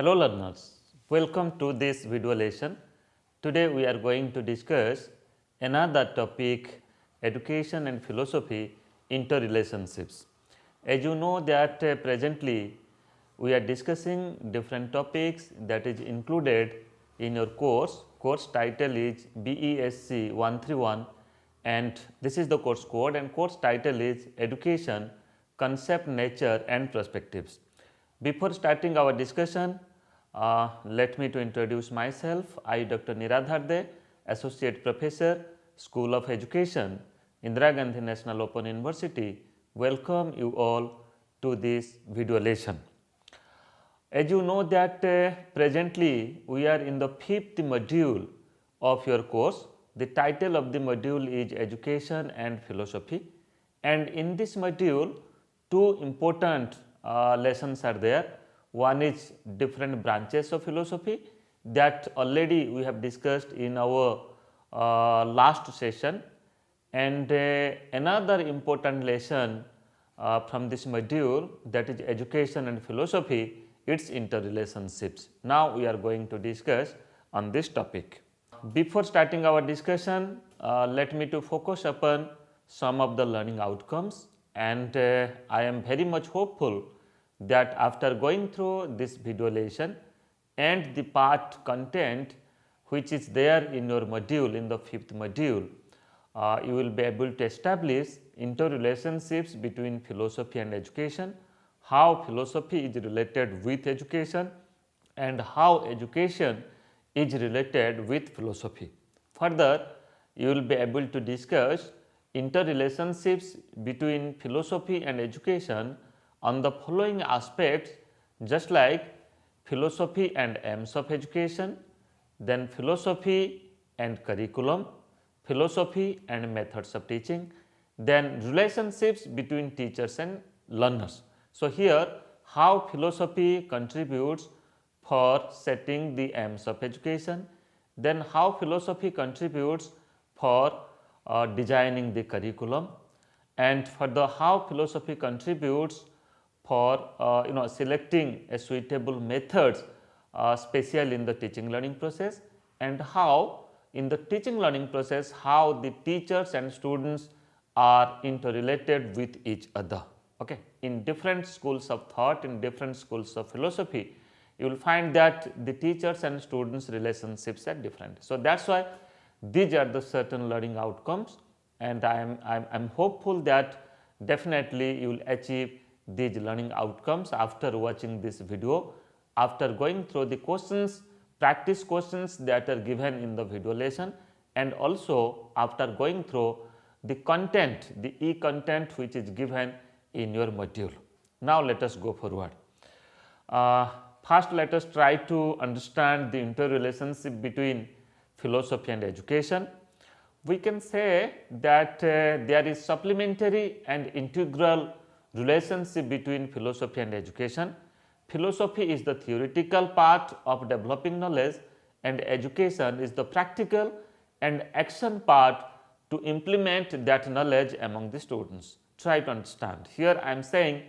Hello learners, welcome to this video lesson. Today we are going to discuss another topic, education and philosophy interrelationships. As you know that presently we are discussing different topics that is included in your course. Course title is BESC 131 and this is the course code, and course title is Education, Concept, Nature and Perspectives. Before starting our discussion, let me to introduce myself. I Dr. Niradhar, Associate Professor, School of Education, Indira Gandhi National Open University, welcome you all to this video lesson. As you know that presently we are in the 5th module of your course. The title of the module is Education and Philosophy, and in this module two important lessons are there. One is different branches of philosophy that already we have discussed in our last session, and another important lesson from this module, that is education and philosophy, its interrelationships. Now we are going to discuss on this topic. Before starting our discussion, let me to focus upon some of the learning outcomes, and I am very much hopeful that after going through this video lesson and the part content which is there in your module, in the 5th module, you will be able to establish interrelationships between philosophy and education, how philosophy is related with education and how education is related with philosophy. Further, you will be able to discuss interrelationships between philosophy and education on the following aspects, just like philosophy and aims of education, then philosophy and curriculum, philosophy and methods of teaching, then relationships between teachers and learners. So, here how philosophy contributes for setting the aims of education, then how philosophy contributes for designing the curriculum, and further how philosophy contributes for selecting a suitable methods special in the teaching learning process, and how in the teaching learning process how the teachers and students are interrelated with each other. Okay. In different schools of thought, in different schools of philosophy, you will find that the teachers and students relationships are different. So, that is why these are the certain learning outcomes, and I am hopeful that definitely you will achieve these learning outcomes after watching this video, after going through the questions, practice questions that are given in the video lesson, and also after going through the content, the e-content which is given in your module. Now, let us go forward. First, let us try to understand the interrelationship between philosophy and education. We can say that there is supplementary and integral relationship between philosophy and education. Philosophy is the theoretical part of developing knowledge, and education is the practical and action part to implement that knowledge among the students. Try to understand. Here I am saying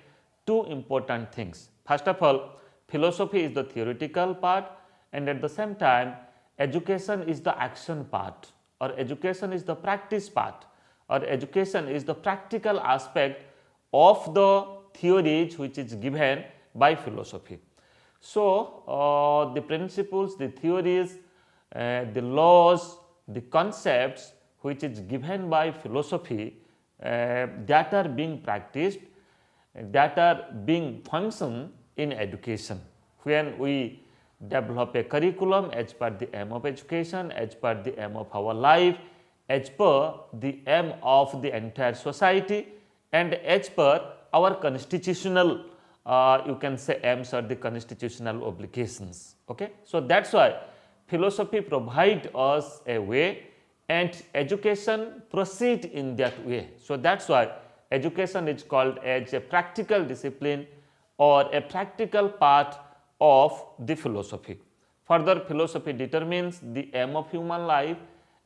two important things. First of all, philosophy is the theoretical part, and at the same time education is the action part, or education is the practice part, or education is the practical aspect of the theories which is given by philosophy. So, the principles, the theories, the laws, the concepts which is given by philosophy that are being practiced, that are being functioned in education. When we develop a curriculum as per the aim of education, as per the aim of our life, as per the aim of the entire society, and as per our constitutional you can say aims or the constitutional obligations. Okay? So, that is why philosophy provides us a way and education proceed in that way. So, that is why education is called as a practical discipline or a practical part of the philosophy. Further, philosophy determines the aim of human life,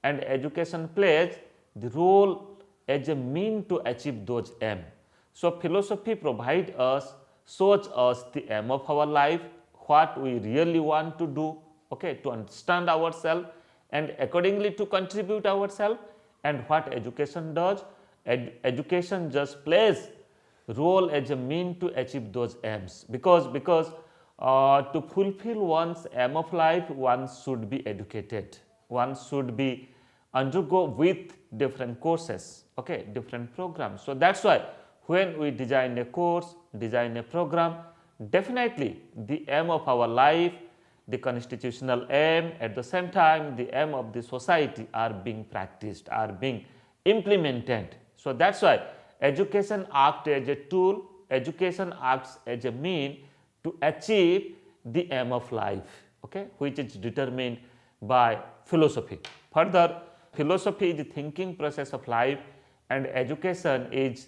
and education plays the role as a mean to achieve those aims. So, philosophy provides us, shows us the aim of our life, what we really want to do, okay, to understand ourselves and accordingly to contribute ourselves. And what education does, education just plays role as a mean to achieve those aims, because to fulfill one's aim of life, one should be educated, one should be undergo with different courses, okay, different programs. So that's why when we design a course, design a program, definitely the aim of our life, the constitutional aim, at the same time the aim of the society are being practiced, are being implemented. So that's why education acts as a tool, education acts as a mean to achieve the aim of life, okay, which is determined by philosophy. Further, philosophy is the thinking process of life and education is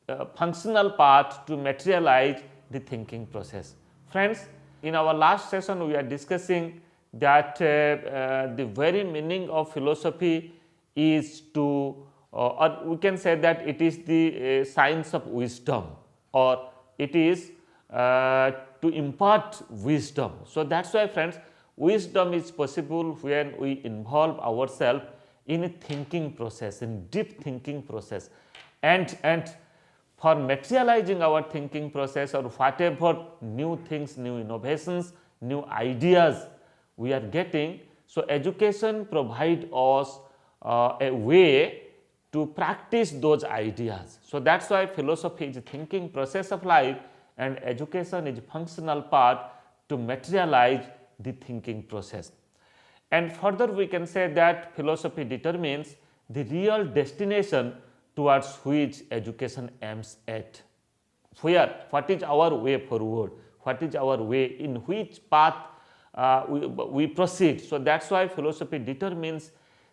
a functional part to materialize the thinking process. Friends, in our last session we are discussing that the very meaning of philosophy is to or we can say that it is the science of wisdom, or it is to impart wisdom. So that's why, friends, wisdom is possible when we involve ourselves in a thinking process, in deep thinking process, and for materializing our thinking process or whatever new things, new innovations, new ideas we are getting. So education provides us a way to practice those ideas. So that's why philosophy is a thinking process of life and education is a functional part to materialize the thinking process. And further we can say that philosophy determines the real destination towards which education aims at. What is our way forward, what is our way, in which path we proceed. So that's why philosophy determines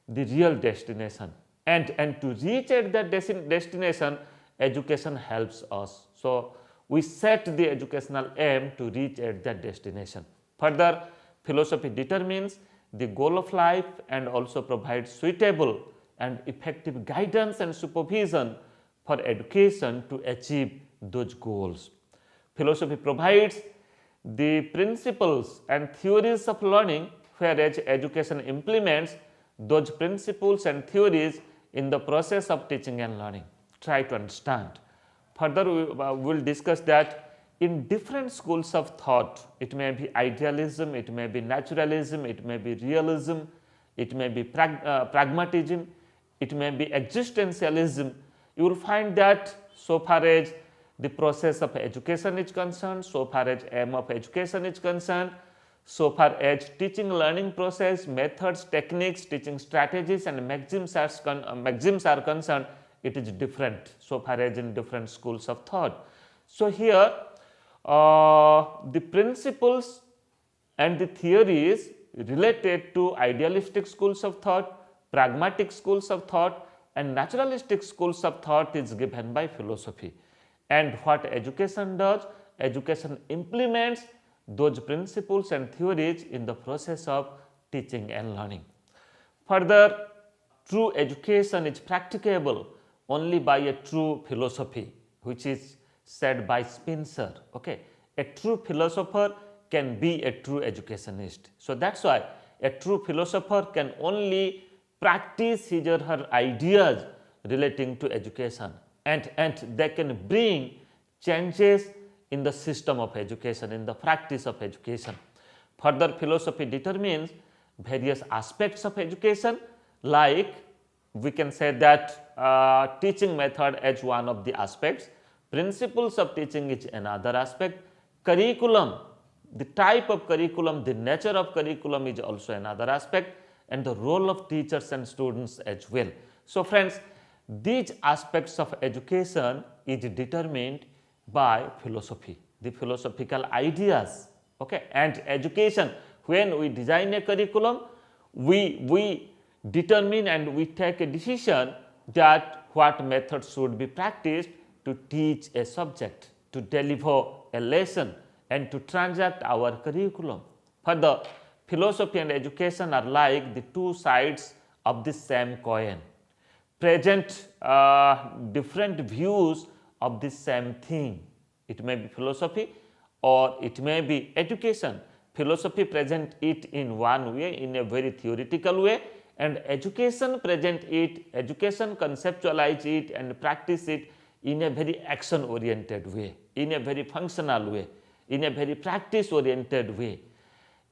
the real destination, and to reach at that destination, education helps us. So we set the educational aim to reach at that destination. Further, philosophy determines the goal of life and also provides suitable and effective guidance and supervision for education to achieve those goals. Philosophy provides the principles and theories of learning, whereas education implements those principles and theories in the process of teaching and learning. Try to understand. Further, we will discuss that in different schools of thought, it may be idealism, it may be naturalism, it may be realism, it may be pragmatism, it may be existentialism. You will find that so far as the process of education is concerned, so far as aim of education is concerned, so far as teaching learning process, methods, techniques, teaching strategies and maxims are concerned, it is different so far as in different schools of thought. So here the principles and the theories related to idealistic schools of thought, pragmatic schools of thought and naturalistic schools of thought is given by philosophy. And what education does, education implements those principles and theories in the process of teaching and learning. Further, true education is practicable only by a true philosophy, which is said by Spencer. Okay, a true philosopher can be a true educationist. So that's why a true philosopher can only practice his or her ideas relating to education, and they can bring changes in the system of education, in the practice of education. Further, philosophy determines various aspects of education, like we can say that teaching method as one of the aspects, principles of teaching is another aspect, curriculum, the type of curriculum, the nature of curriculum is also another aspect, and the role of teachers and students as well. So friends, these aspects of education is determined by philosophy, the philosophical ideas. Okay, and education, when we design a curriculum, we determine and we take a decision that what method should be practiced to teach a subject, to deliver a lesson and to transact our curriculum. Further, philosophy and education are like the two sides of the same coin, present different views of the same thing. It may be philosophy or it may be education. Philosophy present it in one way, in a very theoretical way, and education present it, education conceptualize it and practice it in a very action oriented way, in a very functional way, in a very practice oriented way,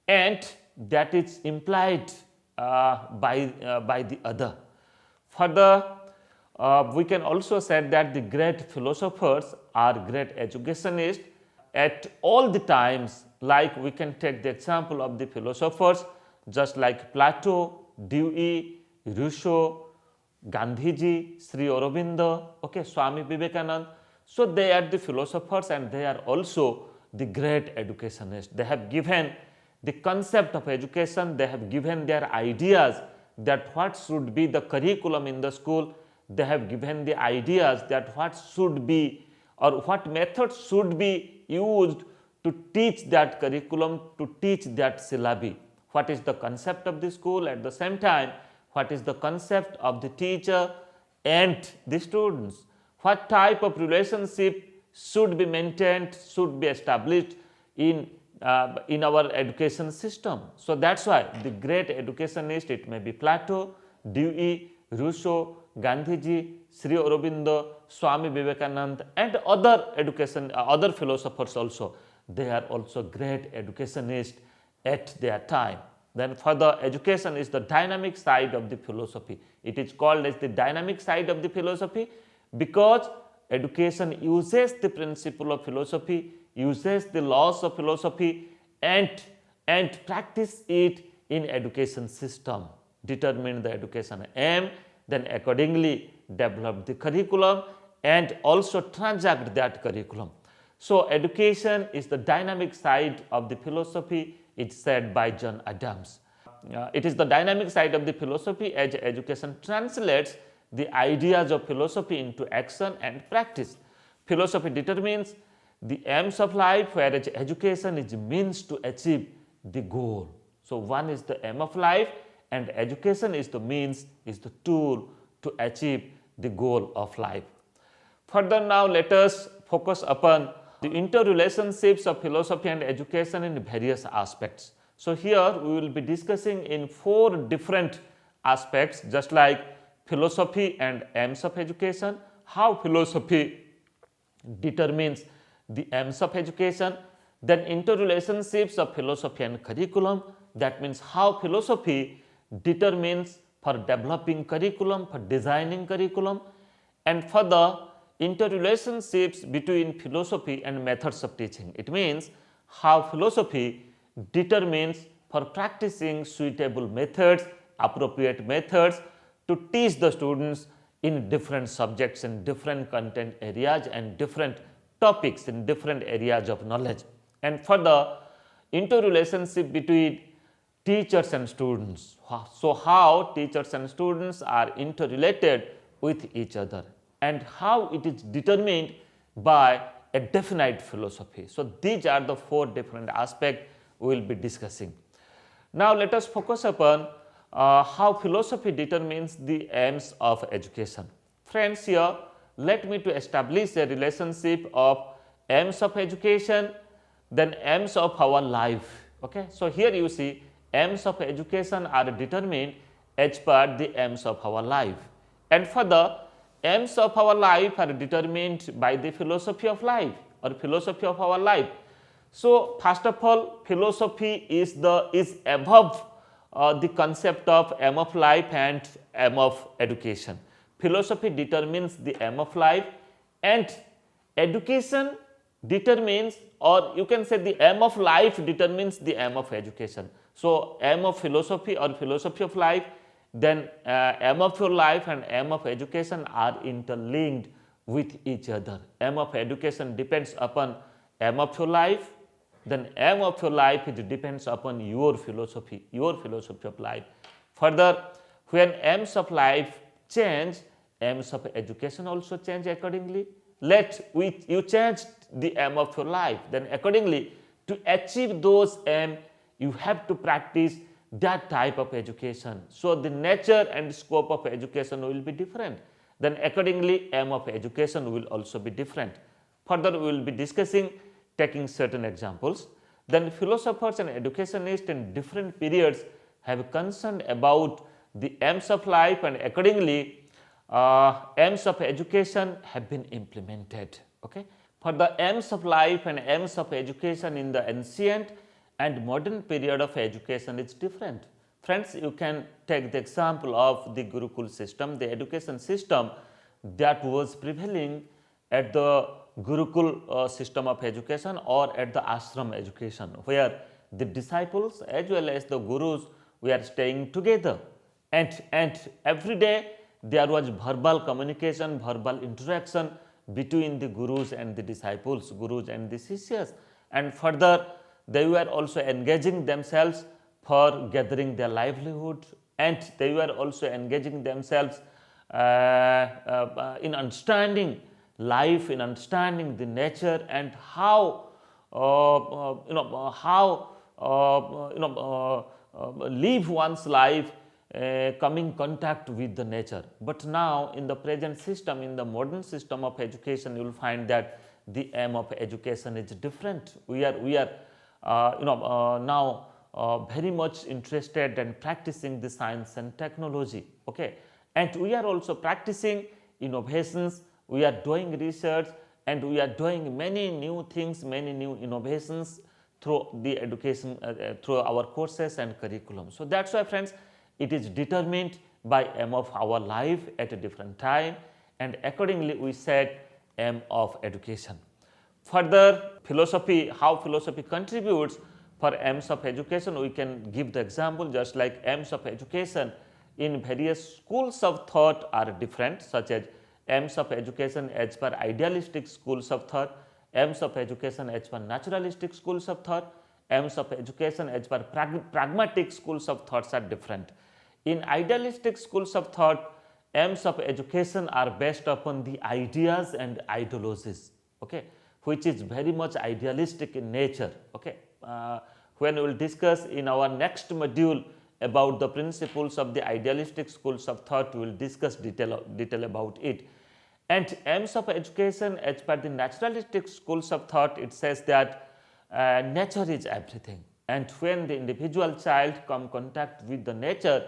and that is implied by the other. Further, we can also say that the great philosophers are great educationists at all the times. Like we can take the example of the philosophers just like Plato, Dewey, Rousseau, Gandhiji, Sri Aurobindo, okay, Swami Vivekananda. So they are the philosophers and they are also the great educationists. They have given the concept of education, they have given their ideas that what should be the curriculum in the school, they have given the ideas that what should be or what methods should be used to teach that curriculum, to teach that syllabi. What is the concept of the school, at the same time what is the concept of the teacher and the students, what type of relationship should be maintained, should be established in our education system. So that is why the great educationist, it may be Plato, Dewey, Rousseau, Gandhiji, Sri Aurobindo, Swami Vivekananda and other philosophers also, they are also great educationists at their time. Then further, education is the dynamic side of the philosophy. It is called as the dynamic side of the philosophy because education uses the principle of philosophy, uses the laws of philosophy and practice it in education system, determine the education aim, then accordingly develop the curriculum and also transact that curriculum. So education is the dynamic side of the philosophy, it's said by John Adams. It is the dynamic side of the philosophy as education translates the ideas of philosophy into action and practice. Philosophy determines the aims of life, whereas education is means to achieve the goal. So one is the aim of life and education is the means, is the tool to achieve the goal of life. Further, now let us focus upon the interrelationships of philosophy and education in various aspects. So here we will be discussing in 4 different aspects, just like philosophy and aims of education, how philosophy determines the aims of education, then interrelationships of philosophy and curriculum, that means how philosophy determines for developing curriculum, for designing curriculum, and further interrelationships between philosophy and methods of teaching. It means how philosophy determines for practicing suitable methods, appropriate methods to teach the students in different subjects, in different content areas and different topics, in different areas of knowledge. And further, interrelationship between teachers and students. So how teachers and students are interrelated with each other and how it is determined by a definite philosophy. So these are the 4 different aspects we will be discussing. Now let us focus upon how philosophy determines the aims of education. Friends, here let me to establish a relationship of aims of education, then aims of our life. Okay? So here you see aims of education are determined as per the aims of our life, and further aims of our life are determined by the philosophy of life or philosophy of our life. So first of all, philosophy is above the concept of aim of life and aim of education. Philosophy determines the aim of life and education determines, or you can say the aim of life determines the aim of education. So aim of philosophy or philosophy of life, then aim of your life and aim of education are interlinked with each other. Aim of education depends upon aim of your life, then aim of your life it depends upon your philosophy of life. Further, when aims of life change, aims of education also change accordingly. You change the aim of your life, then accordingly to achieve those aims you have to practice that type of education. So the nature and scope of education will be different, then accordingly aim of education will also be different. Further, we will be discussing taking certain examples. Then philosophers and educationists in different periods have concerned about the aims of life, and accordingly aims of education have been implemented. Okay. For the aims of life and aims of education in the ancient and modern period of education is different. Friends, you can take the example of the Gurukul system, the education system that was prevailing at the Gurukul system of education or at the ashram education, where the disciples as well as the gurus were staying together, and every day there was verbal communication, verbal interaction between the gurus and the disciples, gurus and the sishyas, and further they were also engaging themselves for gathering their livelihood, and they were also engaging themselves in understanding life, in understanding the nature, and how live one's life, coming contact with the nature. But now in the present system, in the modern system of education, you will find that the aim of education is different. We are now very much interested in practicing the science and technology. Okay, and we are also practicing innovations. We are doing research, and we are doing many new things, many new innovations through the education, through our courses and curriculum. So that's why, friends, it is determined by aim of our life at a different time, and accordingly we set aim of education. Further, philosophy, how philosophy contributes for aims of education, we can give the example. Just like aims of education in various schools of thought are different, such as aims of education as per idealistic schools of thought, aims of education as per naturalistic schools of thought, aims of education as per pragmatic schools of thoughts are different. In idealistic schools of thought, aims of education are based upon the ideas and ideologies, okay, which is very much idealistic in nature. Okay. When we will discuss in our next module about the principles of the idealistic schools of thought, we will discuss detail about it. And aims of education as per the naturalistic schools of thought, it says that nature is everything, and when the individual child come contact with the nature,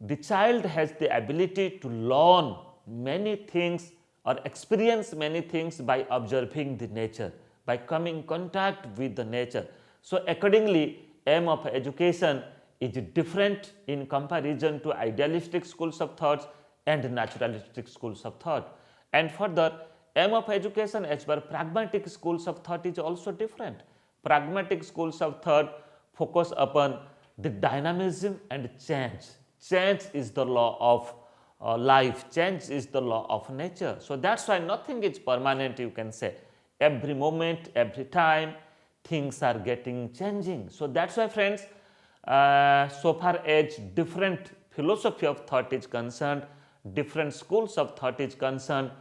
the child has the ability to learn many things or experience many things by observing the nature, by coming in contact with the nature. So accordingly, aim of education is different in comparison to idealistic schools of thoughts and naturalistic schools of thought. And further, aim of education as per pragmatic schools of thought is also different. Pragmatic schools of thought focus upon the dynamism and change. Change is the law of life, change is the law of nature. So that's why nothing is permanent, you can say. Every moment, every time, things are getting changing. So that's why, friends, so far as different philosophy of thought is concerned, different schools of thought is concerned,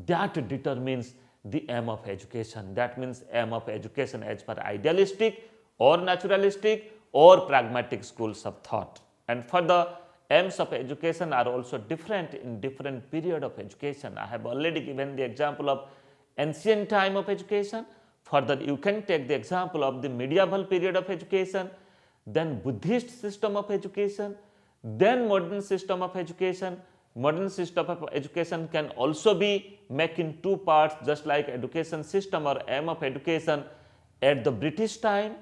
that determines the aim of education. That means aim of education as per idealistic or naturalistic or pragmatic schools of thought. And further, aims of education are also different in different period of education. I have already given the example of ancient time of education. Further, you can take the example of the medieval period of education, then Buddhist system of education, then modern system of education. Modern system of education can also be made in two parts, just like education system or aim of education at the British time,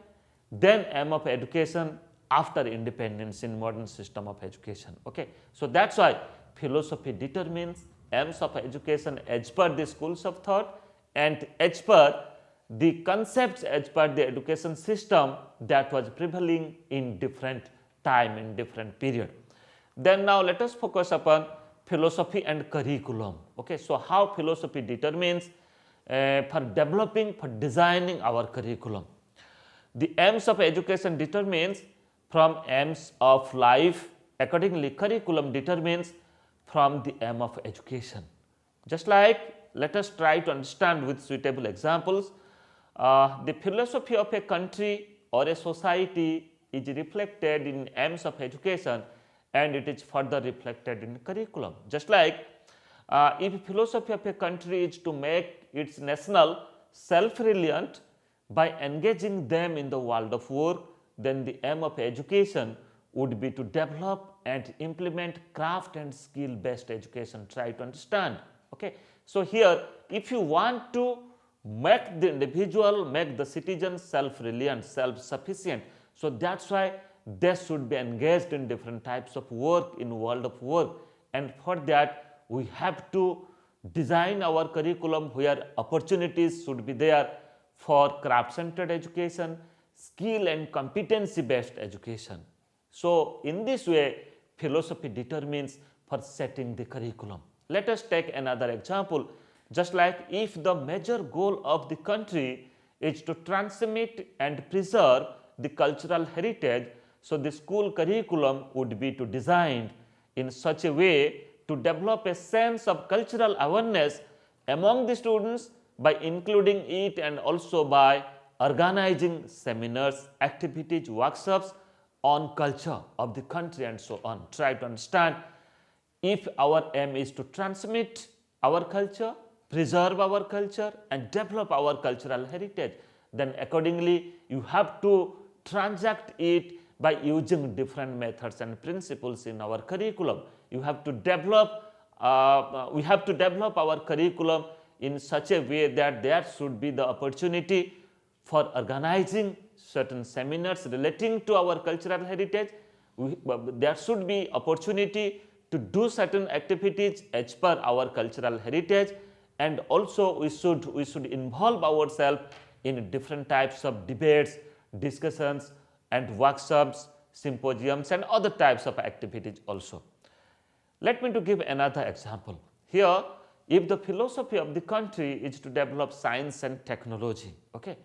then aim of education after independence in modern system of education. Okay. So that's why philosophy determines aims of education as per the schools of thought and as per the concepts as per the education system that was prevailing in different time, in different period. Then now let us focus upon philosophy and curriculum. Okay. So how philosophy determines for developing, for designing our curriculum. The aims of education determines from aims of life, accordingly curriculum determines from the aim of education. Just like, let us try to understand with suitable examples. The philosophy of a country or a society is reflected in aims of education, and it is further reflected in curriculum. Just like if philosophy of a country is to make its national self-reliant, by engaging them in the world of work, then the aim of education would be to develop and implement craft and skill based education. Try to understand. Okay. So, here if you want to make the individual, make the citizen self-reliant, self-sufficient, so that is why they should be engaged in different types of work in world of work, and for that we have to design our curriculum where opportunities should be there for craft centered education, skill and competency based education. So, in this way philosophy determines for setting the curriculum. Let us take another example. Just like if the major goal of the country is to transmit and preserve the cultural heritage, so the school curriculum would be to design in such a way to develop a sense of cultural awareness among the students by including it and also by organizing seminars, activities, workshops on culture of the country and so on. Try to understand, if our aim is to transmit our culture, preserve our culture and develop our cultural heritage, then accordingly you have to transact it by using different methods and principles in our curriculum. You have to develop, we have to develop our curriculum in such a way that there should be the opportunity for organizing certain seminars relating to our cultural heritage. There should be opportunity to do certain activities as per our cultural heritage, and also we should involve ourselves in different types of debates, discussions and workshops, symposiums and other types of activities also. Let me to give another example. Here, if the philosophy of the country is to develop science and technology, okay,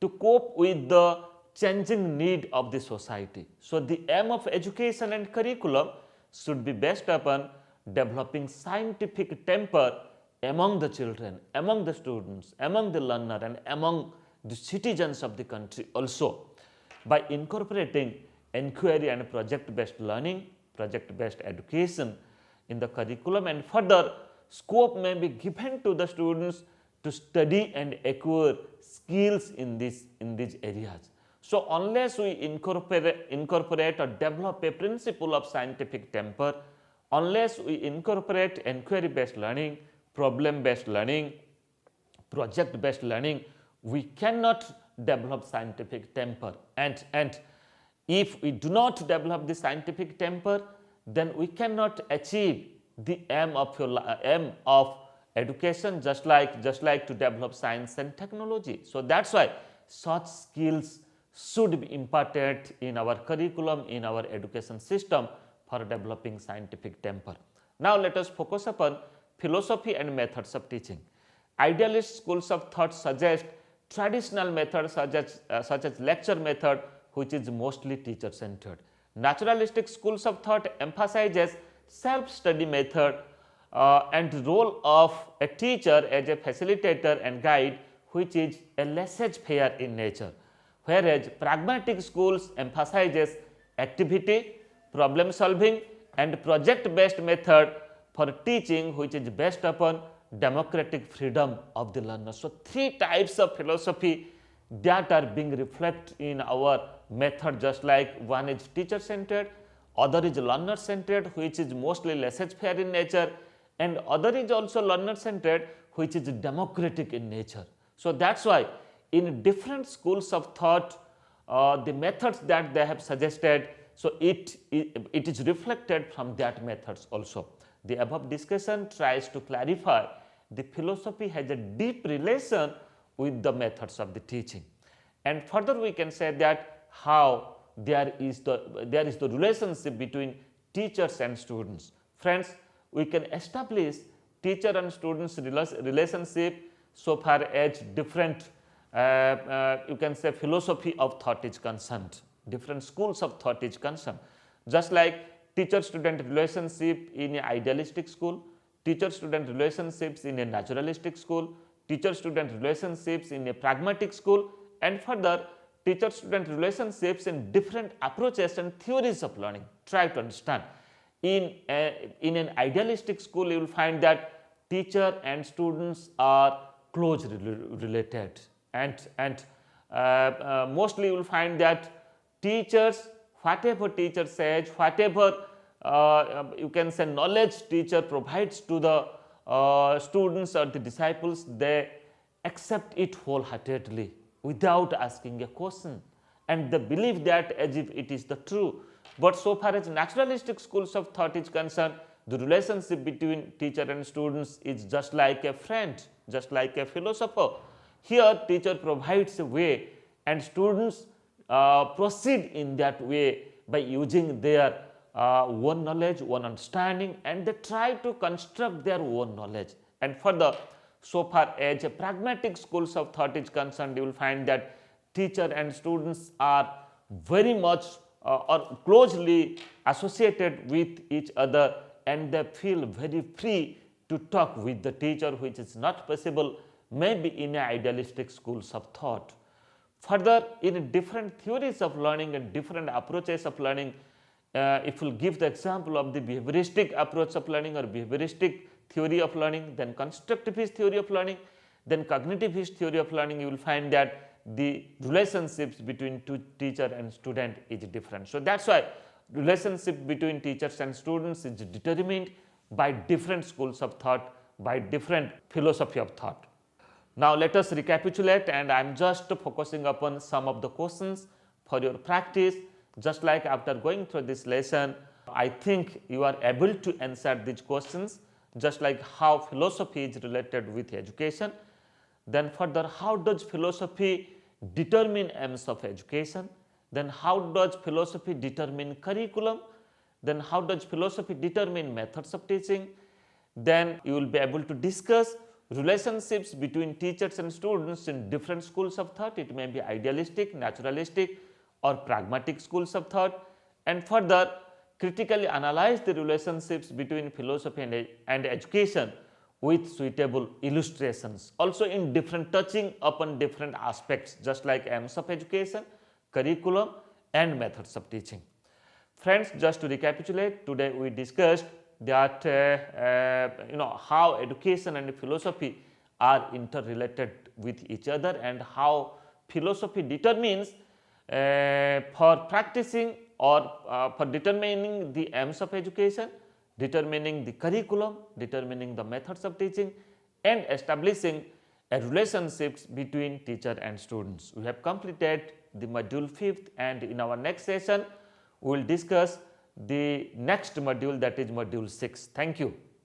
to cope with the changing need of the society. So, the aim of education and curriculum should be based upon developing scientific temper among the children, among the students, among the learner and among the citizens of the country also, by incorporating inquiry and project based learning, project based education in the curriculum, and further scope may be given to the students to study and acquire skills in these areas. So, unless we incorporate or develop a principle of scientific temper, unless we incorporate inquiry based learning, problem based learning, project based learning, we cannot develop scientific temper, and if we do not develop the scientific temper, then we cannot achieve the aim of education, just like to develop science and technology. So, that is why such skills should be imparted in our curriculum, in our education system for developing scientific temper. Now, let us focus upon philosophy and methods of teaching. Idealist schools of thought suggest traditional methods such as lecture method, which is mostly teacher centered. Naturalistic schools of thought emphasizes self-study method and role of a teacher as a facilitator and guide, which is a laissez-faire in nature. Whereas pragmatic schools emphasizes activity, problem solving and project based method for teaching, which is based upon democratic freedom of the learner. So, three types of philosophy that are being reflected in our method, just like one is teacher centered, other is learner centered, which is mostly laissez-faire in nature, and other is also learner centered, which is democratic in nature. So, that is why in different schools of thought, the methods that they have suggested, so it is reflected from that methods also. The above discussion tries to clarify the philosophy has a deep relation with the methods of the teaching, and further we can say that how there is the relationship between teachers and students. Friends, we can establish teacher and students relationship so far as different you can say philosophy of thought is concerned, different schools of thought is concerned. Just like teacher-student relationship in an idealistic school, teacher-student relationships in a naturalistic school, teacher-student relationships in a pragmatic school, and further teacher-student relationships in different approaches and theories of learning. Try to understand. In an idealistic school, you will find that teacher and students are closely related, and Mostly you will find that teachers, whatever teacher says, whatever you can say knowledge teacher provides to the students or the disciples, they accept it wholeheartedly without asking a question, and they believe that as if it is the true. But so far as naturalistic schools of thought is concerned, the relationship between teacher and students is just like a friend, just like a philosopher. Here teacher provides a way and students proceed in that way by using their own knowledge, own understanding, and they try to construct their own knowledge. And further, so far as a pragmatic schools of thought is concerned, you will find that teacher and students are very much or closely associated with each other, and they feel very free to talk with the teacher, which is not possible maybe in idealistic schools of thought. Further, in different theories of learning and different approaches of learning, if we will give the example of the behavioristic approach of learning or behavioristic theory of learning, then constructivist theory of learning, then cognitivist theory of learning, you will find that the relationships between teacher and student is different. So that is why relationship between teachers and students is determined by different schools of thought, by different philosophy of thought. Now let us recapitulate, and I am just focusing upon some of the questions for your practice. Just like after going through this lesson, I think you are able to answer these questions, just like how philosophy is related with education. Then further, how does philosophy determine aims of education? Then how does philosophy determine curriculum? Then how does philosophy determine methods of teaching? Then you will be able to discuss relationships between teachers and students in different schools of thought. It may be idealistic, naturalistic, or pragmatic schools of thought, and further critically analyze the relationships between philosophy and education with suitable illustrations, also in different touching upon different aspects, just like aims of education, curriculum, and methods of teaching. Friends, just to recapitulate, today we discussed that how education and philosophy are interrelated with each other, and how philosophy determines for practicing or for determining the aims of education, determining the curriculum, determining the methods of teaching, and establishing a relationships between teacher and students. We have completed the module 5th, and in our next session we will discuss the next module, that is module 6. Thank you.